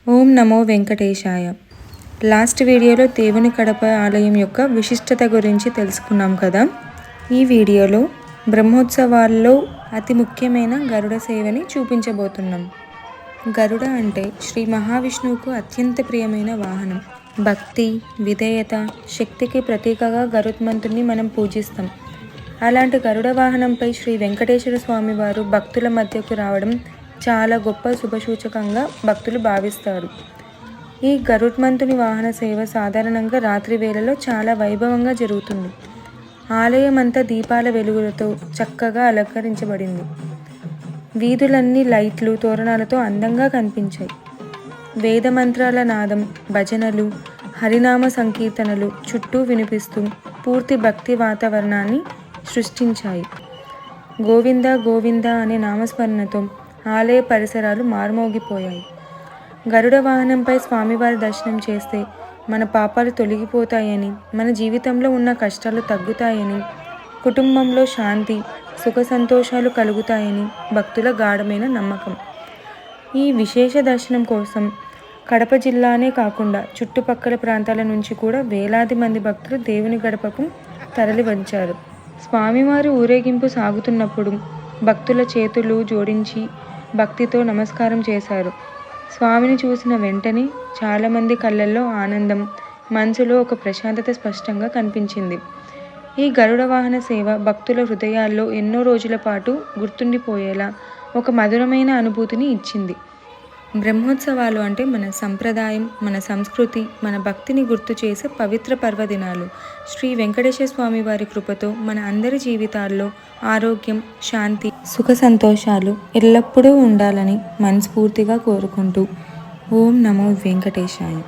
ఓం నమో వెంకటేశాయ. Last వీడియోలో దేవుని కడప ఆలయం యొక్క విశిష్టత గురించి తెలుసుకున్నాం కదా. ఈ వీడియోలో బ్రహ్మోత్సవాల్లో అతి ముఖ్యమైన గరుడ సేవని చూపించబోతున్నాం. గరుడ అంటే శ్రీ మహావిష్ణువుకు అత్యంత ప్రియమైన వాహనం. భక్తి, విధేయత, శక్తికి ప్రతీకగా గరుత్మంతుని మనం పూజిస్తాం. అలాంటి గరుడ వాహనంపై శ్రీ వెంకటేశ్వర స్వామి వారు భక్తుల మధ్యకు రావడం చాలా గొప్ప శుభసూచకంగా భక్తులు భావిస్తారు. ఈ గరుత్మంతుని వాహన సేవ సాధారణంగా రాత్రి వేళలో చాలా వైభవంగా జరుగుతుంది. ఆలయం అంతా దీపాల వెలుగులతో చక్కగా అలంకరించబడింది. వీధులన్నీ లైట్లు, తోరణాలతో అందంగా కనిపించాయి. వేదమంత్రాల నాదం, భజనలు, హరినామ సంకీర్తనలు చుట్టూ వినిపిస్తూ పూర్తి భక్తి వాతావరణాన్ని సృష్టించాయి. గోవింద గోవింద అనే నామస్మరణతో ఆలయ పరిసరాలు మార్మోగిపోయాయి. గరుడ వాహనంపై స్వామివారి దర్శనం చేస్తే మన పాపాలు తొలగిపోతాయని, మన జీవితంలో ఉన్న కష్టాలు తగ్గుతాయని, కుటుంబంలో శాంతి, సుఖ సంతోషాలు కలుగుతాయని భక్తుల గాఢమైన నమ్మకం. ఈ విశేష దర్శనం కోసం కడప జిల్లానే కాకుండా చుట్టుపక్కల ప్రాంతాల నుంచి కూడా వేలాది మంది భక్తులు దేవుని గడపకు తరలి వచ్చారు. స్వామివారి ఊరేగింపు సాగుతున్నప్పుడు భక్తుల చేతులు జోడించి భక్తితో నమస్కారం చేశారు. స్వామిని చూసిన వెంటనే చాలామంది కళ్ళల్లో ఆనందం, మనసులో ఒక ప్రశాంతత స్పష్టంగా కనిపించింది. ఈ గరుడ వాహన సేవ భక్తుల హృదయాల్లో ఎన్నో రోజుల పాటు గుర్తుండిపోయేలా ఒక మధురమైన అనుభూతిని ఇచ్చింది. బ్రహ్మోత్సవాలు అంటే మన సంప్రదాయం, మన సంస్కృతి, మన భక్తిని గుర్తు చేసే పవిత్ర పర్వదినాలు. శ్రీ వెంకటేశ్వర స్వామి వారి కృపతో మన అందరి జీవితాల్లో ఆరోగ్యం, శాంతి, సుఖ సంతోషాలు ఎల్లప్పుడూ ఉండాలని మనస్ఫూర్తిగా కోరుకుంటూ ఓం నమో వెంకటేశాయ.